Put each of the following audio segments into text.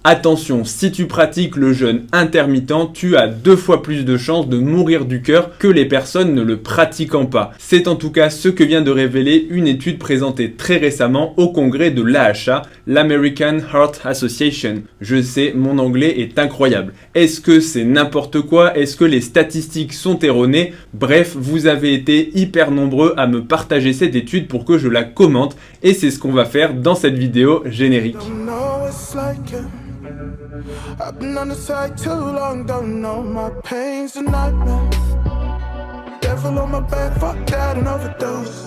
Attention, si tu pratiques le jeûne intermittent, tu as 2 fois plus de chances de mourir du cœur que les personnes ne le pratiquant pas. C'est en tout cas ce que vient de révéler une étude présentée très récemment au congrès de l'AHA, l'American Heart Association. Je sais, mon anglais est incroyable. Est-ce que c'est n'importe quoi? Est-ce que les statistiques sont erronées? Bref, vous avez été hyper nombreux à me partager cette étude pour que je la commente et c'est ce qu'on va faire dans cette vidéo générique. I've been on the side too long, don't know my pain's a nightmare. Devil on my back, fuck that and overdose.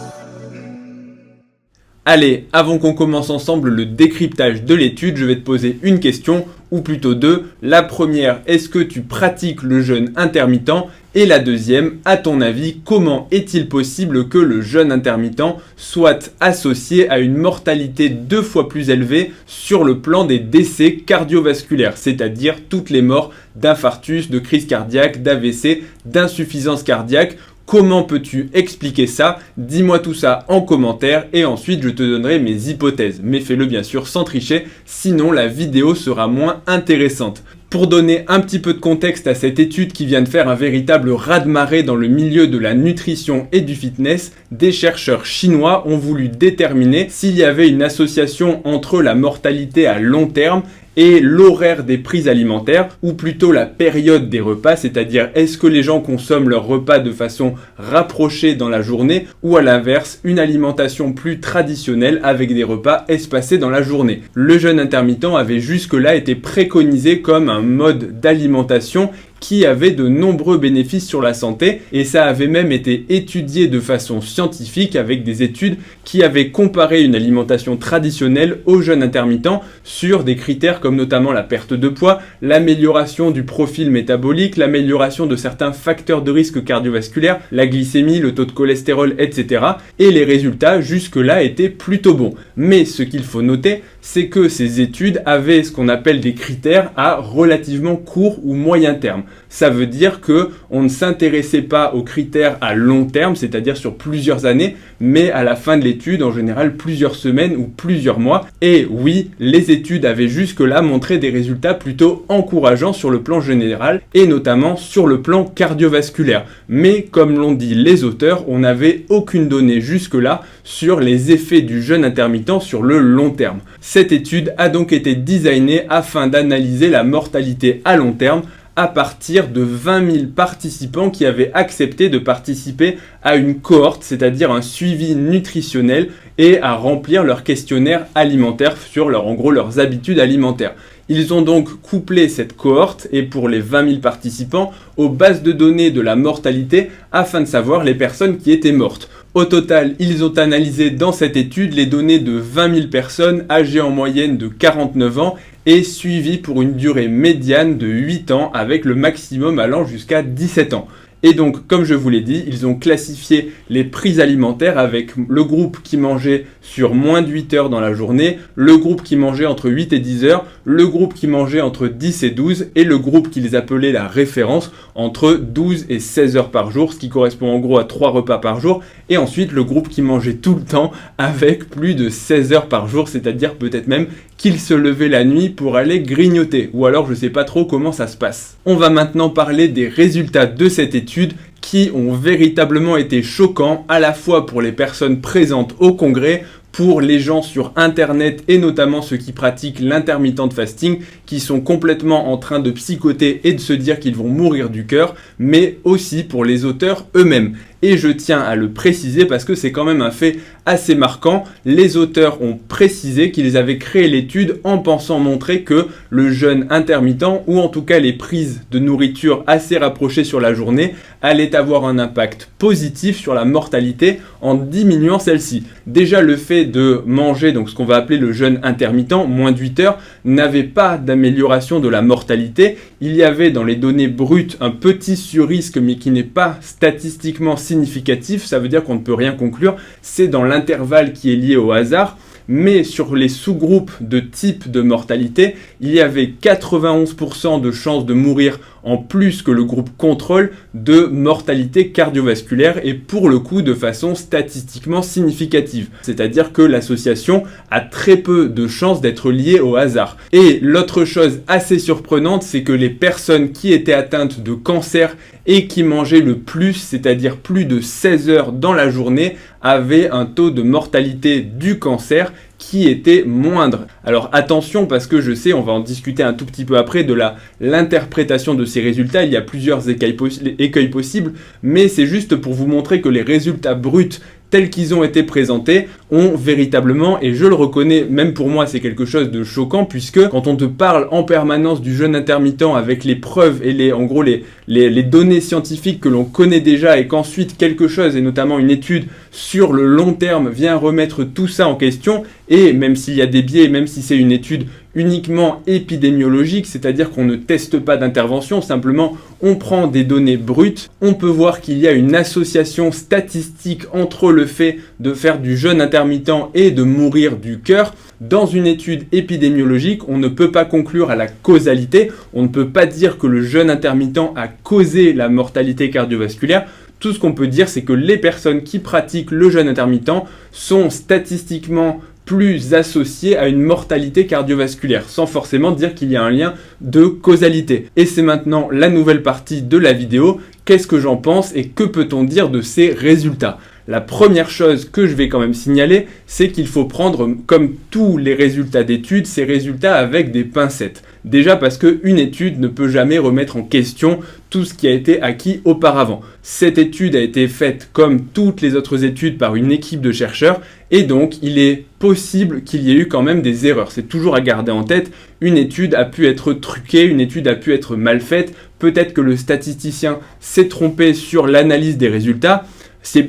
Allez, avant qu'on commence ensemble le décryptage de l'étude, je vais te poser une question, ou plutôt deux. La première, est-ce que tu pratiques le jeûne intermittent? Et la deuxième, à ton avis, comment est-il possible que le jeûne intermittent soit associé à une mortalité 2 fois plus élevée sur le plan des décès cardiovasculaires, c'est-à-dire toutes les morts d'infarctus, de crise cardiaque, d'AVC, d'insuffisance cardiaque? Comment peux-tu expliquer ça? Dis-moi tout ça en commentaire et ensuite je te donnerai mes hypothèses. Mais fais-le bien sûr sans tricher, sinon la vidéo sera moins intéressante. Pour donner un petit peu de contexte à cette étude qui vient de faire un véritable raz-de-marée dans le milieu de la nutrition et du fitness, des chercheurs chinois ont voulu déterminer s'il y avait une association entre la mortalité à long terme et l'horaire des prises alimentaires, ou plutôt la période des repas, c'est-à-dire est-ce que les gens consomment leurs repas de façon rapprochée dans la journée, ou à l'inverse, une alimentation plus traditionnelle avec des repas espacés dans la journée. Le jeûne intermittent avait jusque-là été préconisé comme un mode d'alimentation qui avait de nombreux bénéfices sur la santé et ça avait même été étudié de façon scientifique avec des études qui avaient comparé une alimentation traditionnelle au jeûne intermittent sur des critères comme notamment la perte de poids, l'amélioration du profil métabolique, l'amélioration de certains facteurs de risque cardiovasculaire, la glycémie, le taux de cholestérol, etc. Et les résultats jusque-là étaient plutôt bons. Mais ce qu'il faut noter, c'est que ces études avaient ce qu'on appelle des critères à relativement court ou moyen terme. Ça veut dire que on ne s'intéressait pas aux critères à long terme, c'est-à-dire sur plusieurs années, mais à la fin de l'étude, en général plusieurs semaines ou plusieurs mois. Et oui, les études avaient jusque-là montré des résultats plutôt encourageants sur le plan général et notamment sur le plan cardiovasculaire. Mais comme l'ont dit les auteurs, on n'avait aucune donnée jusque-là sur les effets du jeûne intermittent sur le long terme. Cette étude a donc été designée afin d'analyser la mortalité à long terme à partir de 20 000 participants qui avaient accepté de participer à une cohorte, c'est-à-dire un suivi nutritionnel et à remplir leur questionnaire alimentaire sur leurs habitudes alimentaires. Ils ont donc couplé cette cohorte et pour les 20 000 participants aux bases de données de la mortalité afin de savoir les personnes qui étaient mortes. Au total, ils ont analysé dans cette étude les données de 20 000 personnes âgées en moyenne de 49 ans et suivies pour une durée médiane de 8 ans avec le maximum allant jusqu'à 17 ans. Et donc, comme je vous l'ai dit, ils ont classifié les prises alimentaires avec le groupe qui mangeait sur moins de 8 heures dans la journée, le groupe qui mangeait entre 8 et 10 heures, le groupe qui mangeait entre 10 et 12 et le groupe qu'ils appelaient la référence entre 12 et 16 heures par jour, ce qui correspond en gros à 3 repas par jour, et ensuite le groupe qui mangeait tout le temps avec plus de 16 heures par jour, c'est-à-dire peut-être même qu'ils se levaient la nuit pour aller grignoter, ou alors je sais pas trop comment ça se passe. On va maintenant parler des résultats de cette étude qui ont véritablement été choquants à la fois pour les personnes présentes au congrès, pour les gens sur internet et notamment ceux qui pratiquent l'intermittent fasting qui sont complètement en train de psychoter et de se dire qu'ils vont mourir du cœur, mais aussi pour les auteurs eux-mêmes. Et je tiens à le préciser parce que c'est quand même un fait assez marquant. Les auteurs ont précisé qu'ils avaient créé l'étude en pensant montrer que le jeûne intermittent, ou en tout cas les prises de nourriture assez rapprochées sur la journée, allait avoir un impact positif sur la mortalité en diminuant celle-ci. Déjà le fait de manger, donc ce qu'on va appeler le jeûne intermittent, moins de 8 heures, n'avait pas d'amélioration de la mortalité. Il y avait dans les données brutes un petit surrisque mais qui n'est pas statistiquement significatif, ça veut dire qu'on ne peut rien conclure, c'est dans l'intervalle qui est lié au hasard, mais sur les sous-groupes de type de mortalité, il y avait 91% de chances de mourir en plus que le groupe contrôle de mortalité cardiovasculaire et pour le coup de façon statistiquement significative. C'est-à-dire que l'association a très peu de chances d'être liée au hasard. Et l'autre chose assez surprenante, c'est que les personnes qui étaient atteintes de cancer et qui mangeaient le plus, c'est-à-dire plus de 16 heures dans la journée, avaient un taux de mortalité du cancer qui était moindre. Alors attention parce que je sais, on va en discuter un tout petit peu après de l'interprétation de ces résultats, il y a plusieurs écueils possibles, mais c'est juste pour vous montrer que les résultats bruts tels qu'ils ont été présentés ont véritablement, et je le reconnais, même pour moi c'est quelque chose de choquant puisque quand on te parle en permanence du jeûne intermittent avec les preuves et les données scientifiques que l'on connaît déjà et qu'ensuite quelque chose, et notamment une étude sur le long terme vient remettre tout ça en question, et même s'il y a des biais, même si c'est une étude uniquement épidémiologique, c'est-à-dire qu'on ne teste pas d'intervention, simplement on prend des données brutes, on peut voir qu'il y a une association statistique entre le fait de faire du jeûne intermittent et de mourir du cœur. Dans une étude épidémiologique, on ne peut pas conclure à la causalité, on ne peut pas dire que le jeûne intermittent a causé la mortalité cardiovasculaire. Tout ce qu'on peut dire, c'est que les personnes qui pratiquent le jeûne intermittent sont statistiquement plus associées à une mortalité cardiovasculaire, sans forcément dire qu'il y a un lien de causalité. Et c'est maintenant la nouvelle partie de la vidéo. Qu'est-ce que j'en pense et que peut-on dire de ces résultats ? La première chose que je vais quand même signaler, c'est qu'il faut prendre, comme tous les résultats d'études, ces résultats avec des pincettes. Déjà parce qu'une étude ne peut jamais remettre en question tout ce qui a été acquis auparavant. Cette étude a été faite comme toutes les autres études par une équipe de chercheurs et donc il est possible qu'il y ait eu quand même des erreurs. C'est toujours à garder en tête, une étude a pu être truquée, une étude a pu être mal faite, peut-être que le statisticien s'est trompé sur l'analyse des résultats.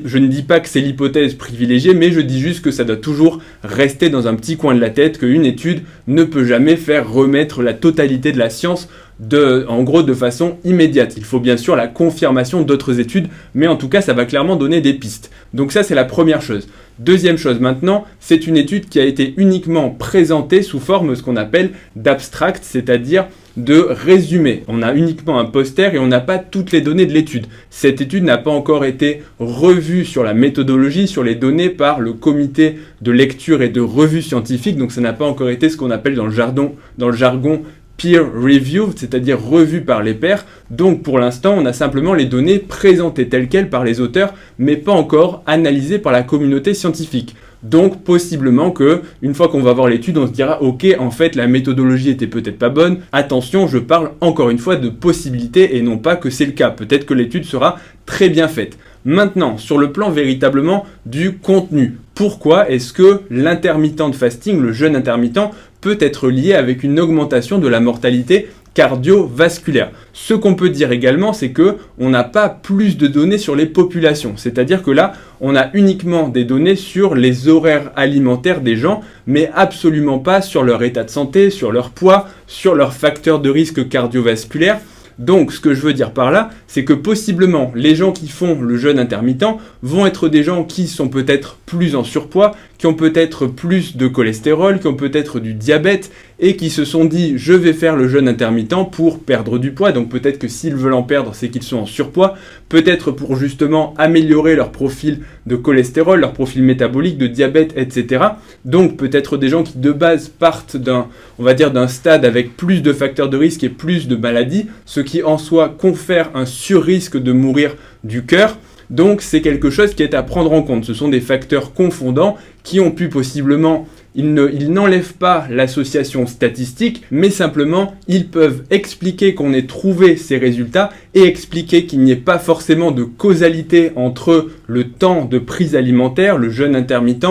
Je ne dis pas que c'est l'hypothèse privilégiée, mais je dis juste que ça doit toujours rester dans un petit coin de la tête, qu'une étude ne peut jamais faire remettre la totalité de la science en gros de façon immédiate. Il faut bien sûr la confirmation d'autres études, mais en tout cas ça va clairement donner des pistes. Donc ça c'est la première chose. Deuxième chose maintenant, c'est une étude qui a été uniquement présentée sous forme ce qu'on appelle d'abstract, c'est-à-dire de résumé. On a uniquement un poster et on n'a pas toutes les données de l'étude. Cette étude n'a pas encore été revue sur la méthodologie, sur les données par le comité de lecture et de revue scientifique, donc ça n'a pas encore été ce qu'on appelle dans le jargon peer review, c'est-à-dire revue par les pairs. Donc pour l'instant, on a simplement les données présentées telles quelles par les auteurs, mais pas encore analysées par la communauté scientifique. Donc possiblement que une fois qu'on va voir l'étude, on se dira ok, en fait la méthodologie était peut-être pas bonne. Attention, je parle encore une fois de possibilités et non pas que c'est le cas. Peut-être que l'étude sera très bien faite. Maintenant, sur le plan véritablement du contenu, pourquoi est-ce que l'intermittent fasting, le jeûne intermittent, peut être lié avec une augmentation de la mortalité cardiovasculaire? Ce qu'on peut dire également, c'est que on n'a pas plus de données sur les populations. C'est-à-dire que là, on a uniquement des données sur les horaires alimentaires des gens, mais absolument pas sur leur état de santé, sur leur poids, sur leurs facteurs de risque cardiovasculaire. Donc, ce que je veux dire par là, c'est que possiblement, les gens qui font le jeûne intermittent vont être des gens qui sont peut-être plus en surpoids, qui ont peut-être plus de cholestérol, qui ont peut-être du diabète et qui se sont dit « je vais faire le jeûne intermittent pour perdre du poids ». Donc peut-être que s'ils veulent en perdre, c'est qu'ils sont en surpoids. Peut-être pour justement améliorer leur profil de cholestérol, leur profil métabolique, de diabète, etc. Donc peut-être des gens qui de base partent d'un stade avec plus de facteurs de risque et plus de maladies, ce qui en soi confère un surrisque de mourir du cœur. Donc c'est quelque chose qui est à prendre en compte. Ce sont des facteurs confondants qui ont pu possiblement, ils n'enlèvent pas l'association statistique, mais simplement ils peuvent expliquer qu'on ait trouvé ces résultats et expliquer qu'il n'y ait pas forcément de causalité entre le temps de prise alimentaire, le jeûne intermittent,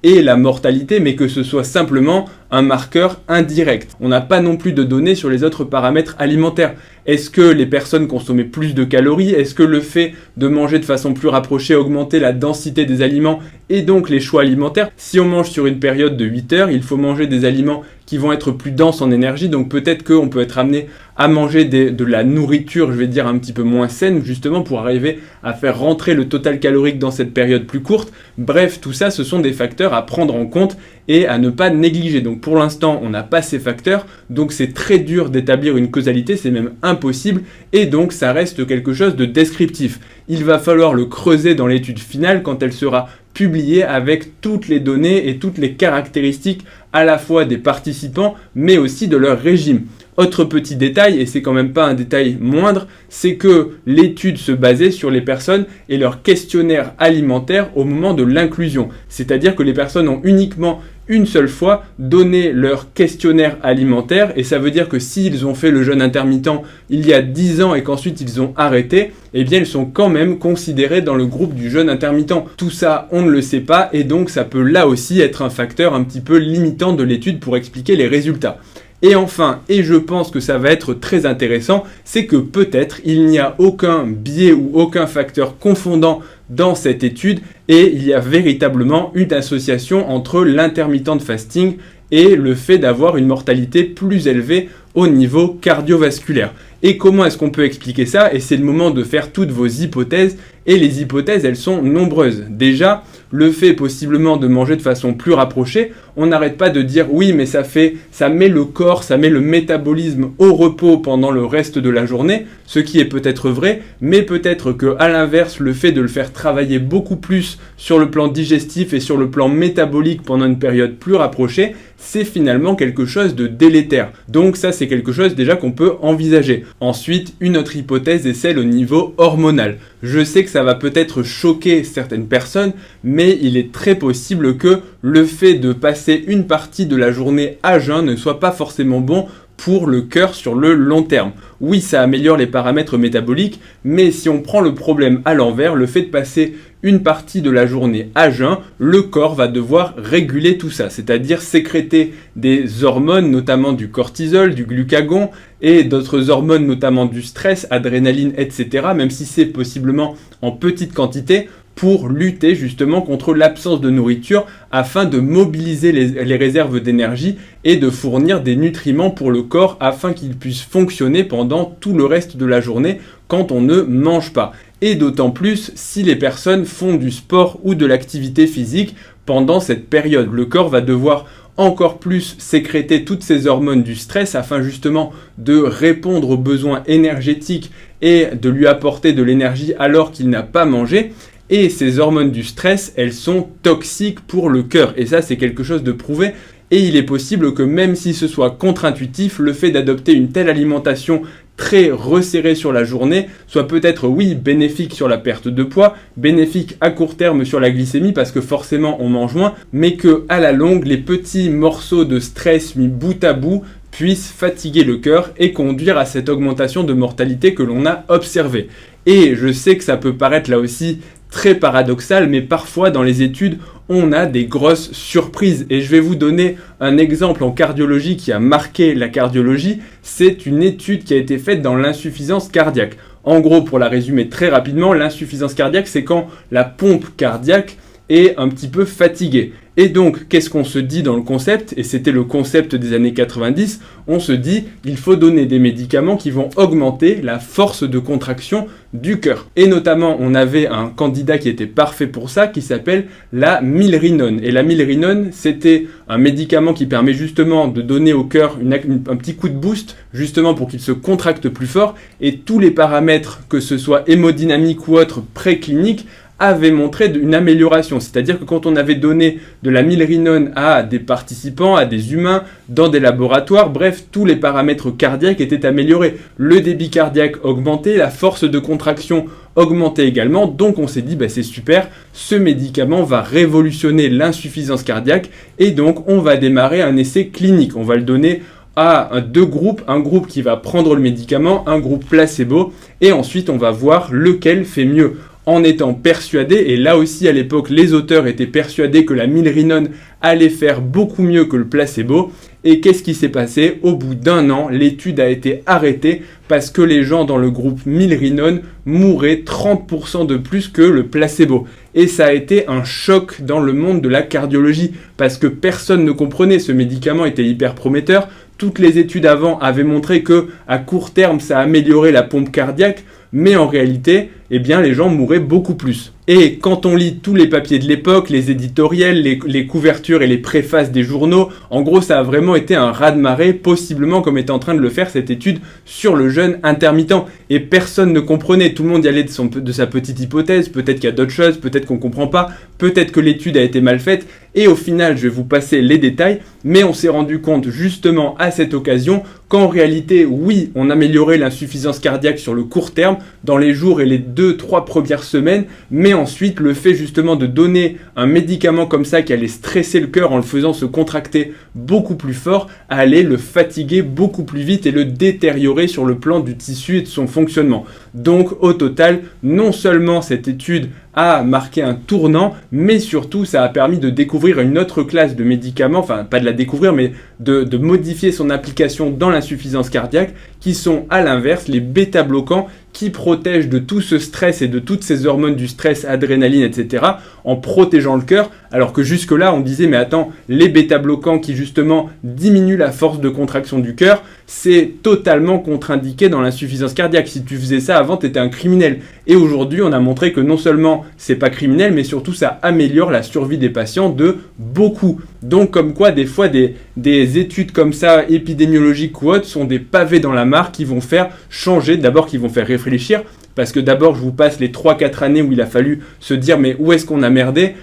et la mortalité, mais que ce soit simplement un marqueur indirect. On n'a pas non plus de données sur les autres paramètres alimentaires. Est-ce que les personnes consommaient plus de calories? Est-ce que le fait de manger de façon plus rapprochée augmentait la densité des aliments et donc les choix alimentaires? Si on mange sur une période de 8 heures, il faut manger des aliments qui vont être plus denses en énergie, donc peut-être qu'on peut être amené à manger de la nourriture, je vais dire, un petit peu moins saine, justement pour arriver à faire rentrer le total calorique dans cette période plus courte. Bref, tout ça, ce sont des facteurs à prendre en compte et à ne pas négliger. Donc pour l'instant, on n'a pas ces facteurs, donc c'est très dur d'établir une causalité, c'est même impossible, et donc ça reste quelque chose de descriptif. Il va falloir le creuser dans l'étude finale quand elle sera publiée avec toutes les données et toutes les caractéristiques à la fois des participants, mais aussi de leur régime. Autre petit détail, et c'est quand même pas un détail moindre, c'est que l'étude se basait sur les personnes et leur questionnaire alimentaire au moment de l'inclusion. C'est-à-dire que les personnes ont uniquement une seule fois donné leur questionnaire alimentaire, et ça veut dire que s'ils ont fait le jeûne intermittent il y a 10 ans et qu'ensuite ils ont arrêté, eh bien ils sont quand même considérés dans le groupe du jeûne intermittent. Tout ça, on ne le sait pas, et donc ça peut là aussi être un facteur un petit peu limitant de l'étude pour expliquer les résultats. Et enfin, et je pense que ça va être très intéressant, c'est que peut-être il n'y a aucun biais ou aucun facteur confondant dans cette étude et il y a véritablement une association entre l'intermittent fasting et le fait d'avoir une mortalité plus élevée au niveau cardiovasculaire. Et comment est-ce qu'on peut expliquer ça? Et c'est le moment de faire toutes vos hypothèses. Et les hypothèses, elles sont nombreuses. Déjà, le fait possiblement de manger de façon plus rapprochée, on n'arrête pas de dire oui, mais ça met le corps, ça met le métabolisme au repos pendant le reste de la journée, ce qui est peut-être vrai, mais peut-être que à l'inverse, le fait de le faire travailler beaucoup plus sur le plan digestif et sur le plan métabolique pendant une période plus rapprochée, c'est finalement quelque chose de délétère. Donc ça, c'est quelque chose déjà qu'on peut envisager. Ensuite, une autre hypothèse est celle au niveau hormonal. Je sais que ça va peut-être choquer certaines personnes, mais il est très possible que le fait de passer une partie de la journée à jeun ne soit pas forcément bon pour le cœur sur le long terme. Oui, ça améliore les paramètres métaboliques, mais si on prend le problème à l'envers, le fait de passer une partie de la journée à jeun, le corps va devoir réguler tout ça, c'est-à-dire sécréter des hormones, notamment du cortisol, du glucagon, et d'autres hormones, notamment du stress, adrénaline, etc., même si c'est possiblement en petite quantité, pour lutter justement contre l'absence de nourriture afin de mobiliser les réserves d'énergie et de fournir des nutriments pour le corps afin qu'il puisse fonctionner pendant tout le reste de la journée quand on ne mange pas. Et d'autant plus si les personnes font du sport ou de l'activité physique pendant cette période. Le corps va devoir encore plus sécréter toutes ces hormones du stress afin justement de répondre aux besoins énergétiques et de lui apporter de l'énergie alors qu'il n'a pas mangé. Et ces hormones du stress, elles sont toxiques pour le cœur. Et ça, c'est quelque chose de prouvé. Et il est possible que même si ce soit contre-intuitif, le fait d'adopter une telle alimentation très resserrée sur la journée soit peut-être, oui, bénéfique sur la perte de poids, bénéfique à court terme sur la glycémie parce que forcément on mange moins, mais que à la longue, les petits morceaux de stress mis bout à bout puissent fatiguer le cœur et conduire à cette augmentation de mortalité que l'on a observée. Et je sais que ça peut paraître là aussi très paradoxal, mais parfois dans les études, on a des grosses surprises. Et je vais vous donner un exemple en cardiologie qui a marqué la cardiologie. C'est une étude qui a été faite dans l'insuffisance cardiaque. En gros, pour la résumer très rapidement, l'insuffisance cardiaque, c'est quand la pompe cardiaque est un petit peu fatiguée. Et donc, qu'est-ce qu'on se dit dans le concept? Et c'était le concept des années 90, on se dit il faut donner des médicaments qui vont augmenter la force de contraction du cœur. Et notamment, on avait un candidat qui était parfait pour ça, qui s'appelle la milrinone. Et la milrinone, c'était un médicament qui permet justement de donner au cœur un petit coup de boost, justement pour qu'il se contracte plus fort. Et tous les paramètres, que ce soit hémodynamique ou autre préclinique, avait montré une amélioration. C'est-à-dire que quand on avait donné de la milrinone à des participants, à des humains, dans des laboratoires, bref, tous les paramètres cardiaques étaient améliorés. Le débit cardiaque augmentait, la force de contraction augmentait également, donc on s'est dit, c'est super, ce médicament va révolutionner l'insuffisance cardiaque, et donc on va démarrer un essai clinique. On va le donner à deux groupes, un groupe qui va prendre le médicament, un groupe placebo, et ensuite on va voir lequel fait mieux. en étant persuadés, et là aussi à l'époque les auteurs étaient persuadés que la milrinone allait faire beaucoup mieux que le placebo. Et qu'est-ce qui s'est passé? Au bout d'un an, l'étude a été arrêtée parce que les gens dans le groupe milrinone mouraient 30% de plus que le placebo. Et ça a été un choc dans le monde de la cardiologie parce que personne ne comprenait, ce médicament était hyper prometteur. Toutes les études avant avaient montré que à court terme, ça améliorait la pompe cardiaque, mais en réalité, eh bien, les gens mouraient beaucoup plus. Et quand on lit tous les papiers de l'époque, les éditoriels, les couvertures et les préfaces des journaux, en gros, ça a vraiment été un raz-de-marée, possiblement comme était en train de le faire cette étude sur le jeûne intermittent. Et personne ne comprenait, tout le monde y allait de sa petite hypothèse, peut-être qu'il y a d'autres choses, peut-être qu'on ne comprend pas, peut-être que l'étude a été mal faite. Et au final, je vais vous passer les détails, mais on s'est rendu compte justement à cette occasion qu'en réalité, oui, on améliorait l'insuffisance cardiaque sur le court terme, dans les jours et les 2-3 premières semaines, mais ensuite, le fait justement de donner un médicament comme ça qui allait stresser le cœur en le faisant se contracter beaucoup plus fort, allait le fatiguer beaucoup plus vite et le détériorer sur le plan du tissu et de son fonctionnement. Donc au total, non seulement cette étude a marqué un tournant, mais surtout ça a permis de découvrir une autre classe de médicaments, enfin pas de la découvrir, mais de modifier son application dans l'insuffisance cardiaque, qui sont à l'inverse les bêta-bloquants, qui protègent de tout ce stress et de toutes ces hormones du stress, adrénaline, etc., en protégeant le cœur, alors que jusque-là, on disait, mais attends, les bêta-bloquants qui justement diminuent la force de contraction du cœur, c'est totalement contre-indiqué dans l'insuffisance cardiaque. Si tu faisais ça avant, tu étais un criminel. Et aujourd'hui, on a montré que non seulement c'est pas criminel, mais surtout ça améliore la survie des patients de beaucoup. Donc comme quoi, des fois, des études comme ça, épidémiologiques ou autres, sont des pavés dans la mare qui vont faire changer, d'abord qui vont faire réfléchir, parce que d'abord je vous passe les 3-4 années où il a fallu se dire mais où est-ce qu'on a merdé,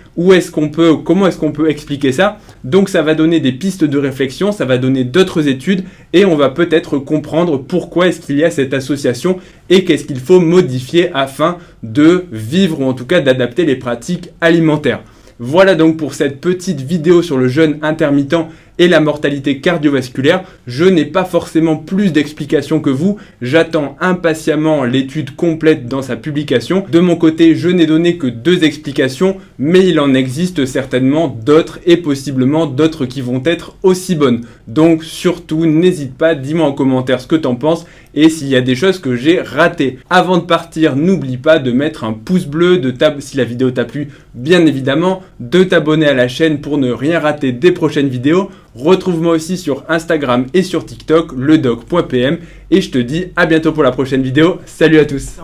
comment est-ce qu'on peut expliquer ça. Donc ça va donner des pistes de réflexion, ça va donner d'autres études et on va peut-être comprendre pourquoi est-ce qu'il y a cette association et qu'est-ce qu'il faut modifier afin de vivre ou en tout cas d'adapter les pratiques alimentaires. Voilà donc pour cette petite vidéo sur le jeûne intermittent et la mortalité cardiovasculaire. Je n'ai pas forcément plus d'explications que vous. J'attends impatiemment l'étude complète dans sa publication. De mon côté, je n'ai donné que 2 explications, mais il en existe certainement d'autres et possiblement d'autres qui vont être aussi bonnes. Donc surtout, n'hésite pas, dis-moi en commentaire ce que t'en penses et s'il y a des choses que j'ai ratées. Avant de partir, n'oublie pas de mettre un pouce bleu, si la vidéo t'a plu, bien évidemment, de t'abonner à la chaîne pour ne rien rater des prochaines vidéos. Retrouve-moi aussi sur Instagram et sur TikTok, ledoc.pm, et je te dis à bientôt pour la prochaine vidéo. Salut à tous!